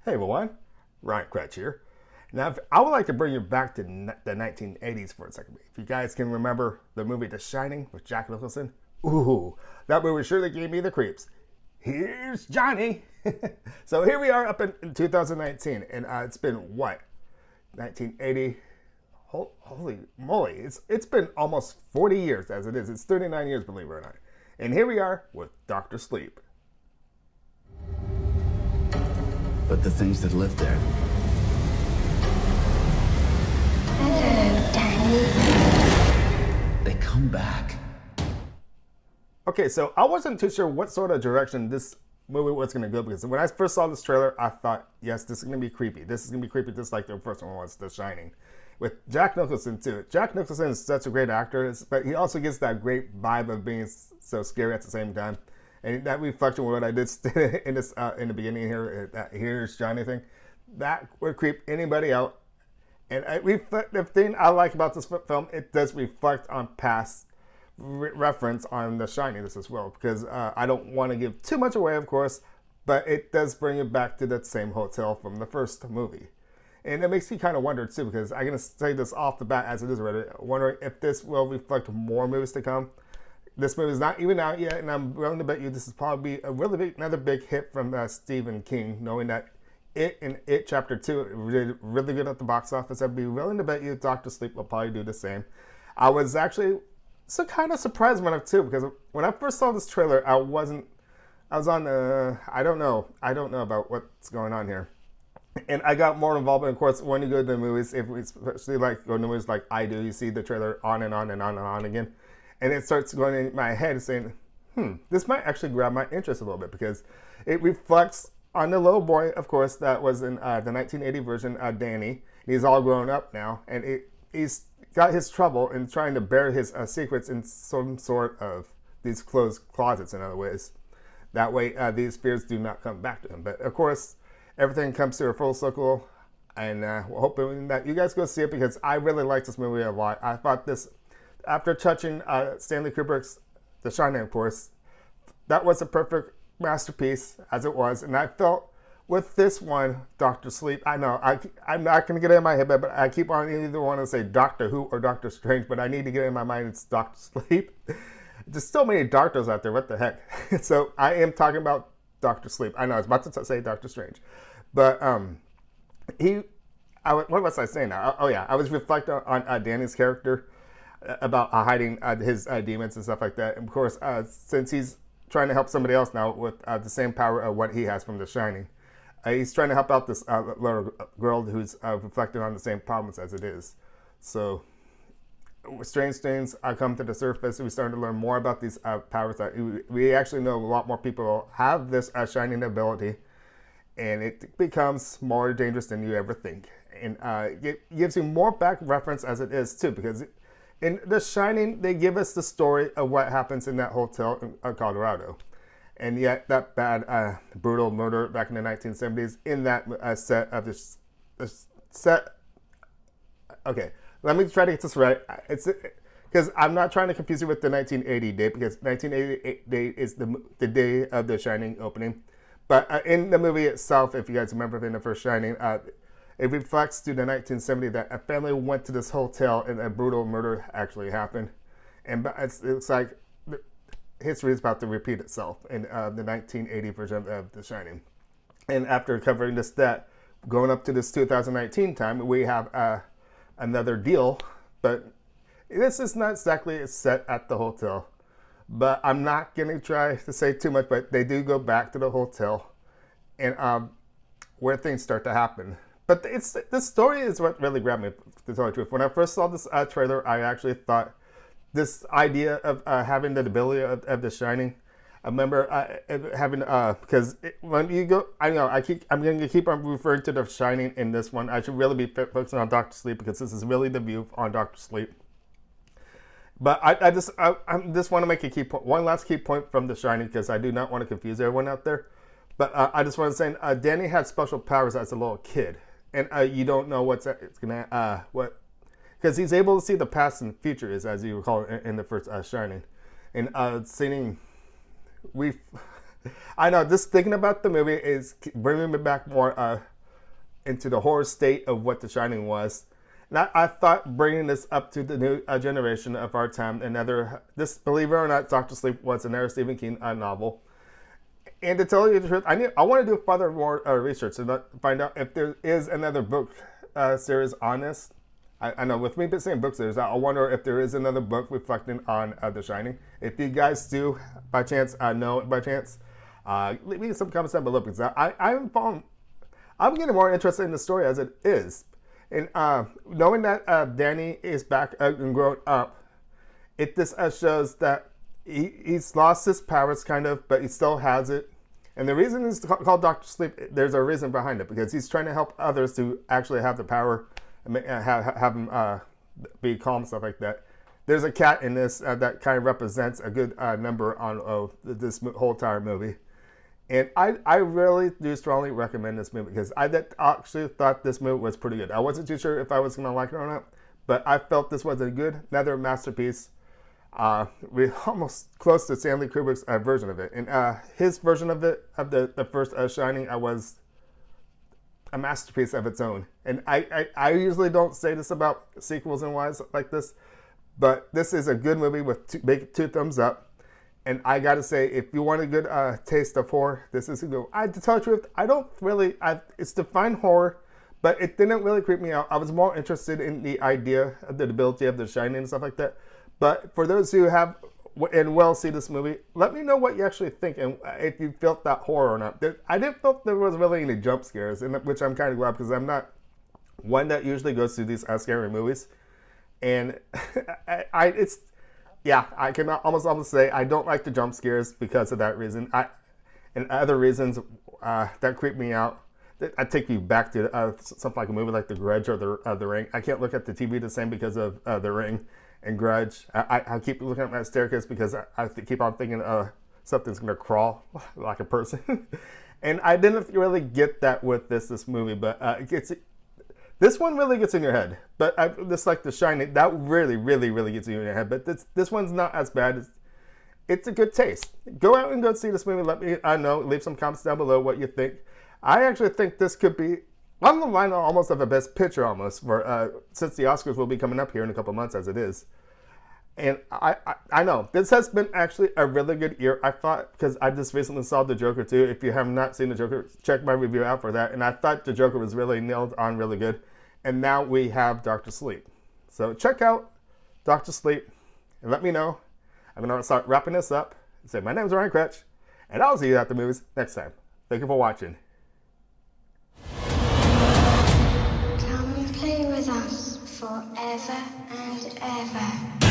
Hey everyone, Ryan Kretsch here. Now, I would like to bring you back to the 1980s for a second. If you guys can remember the movie The Shining with Jack Nicholson, ooh, that movie surely gave me the creeps. Here's Johnny. So here we are up in 2019, and it's been what, 1980? Holy moly, it's been almost 40 years as it is. It's 39 years, believe it or not. And here we are with Doctor Sleep. But the things that live there. Hello, Danny. They come back. Okay, so I wasn't too sure what sort of direction this movie was going to go, because when I first saw this trailer, I thought, yes, this is going to be creepy. This is going to be creepy just like the first one was, The Shining. With Jack Nicholson, too. Jack Nicholson is such a great actor, but he also gets that great vibe of being so scary at the same time. And that reflection with what I did in this in the beginning here, that here's Johnny thing, that would creep anybody out. And the thing I like about this film, it does reflect on past reference on The Shining this as well, because I don't want to give too much away, of course, but it does bring you back to that same hotel from the first movie. And it makes you kind of wonder too, because I'm going to say this off the bat as it is already, wondering if this will reflect more movies to come. This movie is not even out yet, and I'm willing to bet you this is probably another big hit from Stephen King, knowing that It and It Chapter 2 did really good at the box office. I'd be willing to bet you Doctor Sleep will probably do the same. I was actually kind of surprised when because when I first saw this trailer, I was on I don't know about what's going on here. And I got more involved, and of course, when you go to the movies, especially like go to the movies like I do, you see the trailer on and on and on and on again. And it starts going in my head saying, this might actually grab my interest a little bit, because it reflects on the little boy, of course, that was in the 1980 version, Danny. He's all grown up now, and he's got his trouble in trying to bear his secrets in some sort of these closed closets, in other ways. That way, these fears do not come back to him. But of course, everything comes to a full circle, and we're hoping that you guys go see it, because I really like this movie a lot. I thought this, after touching Stanley Kubrick's The Shining, of course, that was a perfect masterpiece as it was. And I felt with this one, Doctor Sleep, I know I'm not going to get it in my head, but I keep on either want to say Doctor Who or Doctor Strange, but I need to get it in my mind it's Doctor Sleep. There's so many doctors out there, what the heck. So I am talking about Doctor Sleep. I know I was about to say Doctor Strange, but what was I saying now? Oh yeah, I was reflecting on Danny's character, about hiding his demons and stuff like that. And of course, since he's trying to help somebody else now with the same power of what he has from The Shining, he's trying to help out this little girl who's reflecting on the same problems as it is. So strange things come to the surface. We started to learn more about these powers that we actually know a lot more people have this shining ability, and it becomes more dangerous than you ever think. And it gives you more back reference as it is too, because in The Shining, they give us the story of what happens in that hotel in Colorado. And yet that bad, brutal murder back in the 1970s in that set of this set. Okay, let me try to get this right. It's because I'm not trying to confuse you with the 1980 date, because 1988 date is the day of The Shining opening. But in the movie itself, if you guys remember in the first Shining, it reflects to the 1970 that a family went to this hotel and a brutal murder actually happened. And it's like history is about to repeat itself in the 1980 version of The Shining. And after covering that, going up to this 2019 time, we have another deal. But this is not exactly set at the hotel. But I'm not going to try to say too much, but they do go back to the hotel and where things start to happen. But the story is what really grabbed me, to tell you the truth. When I first saw this trailer, I actually thought this idea of having the ability of The Shining. I remember having because when you go, I'm going to keep on referring to The Shining in this one. I should really be focusing on Doctor Sleep, because this is really the view on Doctor Sleep. But I just want to make one last key point from The Shining, because I do not want to confuse everyone out there. But I just want to say Danny had special powers as a little kid. And you don't know because he's able to see the past and future, is as you recall in the first Shining, and I know just thinking about the movie is bringing me back more into the horror state of what The Shining was. And I thought bringing this up to the new generation of our time, this, believe it or not, Doctor Sleep was another Stephen King novel. And to tell you the truth, I want to do further more research and find out if there is another book series on this. I know with me saying book series, I wonder if there is another book reflecting on The Shining. If you guys do, by chance, leave me some comments down below, because I'm getting more interested in the story as it is. And knowing that Danny is back and grown up, it just shows that he's lost his powers, kind of, but he still has it. And the reason it's called Dr. Sleep, there's a reason behind it, because he's trying to help others to actually have the power and have them be calm, stuff like that. There's a cat in this that kind of represents a good number on this whole entire movie. And I really do strongly recommend this movie, because I actually thought this movie was pretty good. I wasn't too sure if I was going to like it or not, but I felt this was another masterpiece. We're almost close to Stanley Kubrick's version of it. And his version of it, of the first Shining, was a masterpiece of its own. And I usually don't say this about sequels and wise like this, but this is a good movie with two thumbs up. And I gotta say, if you want a good taste of horror, this is a good one. To tell the truth, it's defined horror, but it didn't really creep me out. I was more interested in the idea of the ability of The Shining and stuff like that. But for those who have and will see this movie, let me know what you actually think and if you felt that horror or not. I didn't feel there was really any jump scares, which I'm kind of glad, because I'm not one that usually goes to these scary movies. And I can almost say I don't like the jump scares because of that reason. And other reasons that creep me out, I take you back to something like a movie like The Grudge or The Ring. I can't look at the TV the same because of The Ring and Grudge. I keep looking at my staircase because I keep on thinking something's going to crawl like a person. And I didn't really get that with this movie, but this one really gets in your head. But just like The Shining, that really, really, really gets you in your head. But this one's not as bad. It's a good taste. Go out and go see this movie. Let me know. Leave some comments down below what you think. I actually think this could be on the line almost of a best picture almost, since the Oscars will be coming up here in a couple months as it is. And I know this has been actually a really good year. I thought, because I just recently saw The Joker too. If you have not seen The Joker, check my review out for that. And I thought The Joker was really nailed on really good. And now we have Dr. Sleep. So check out Dr. Sleep and let me know. I'm going to start wrapping this up. So my name is Ryan Kretsch, and I'll see you at the movies next time. Thank you for watching. Come play with us forever and ever.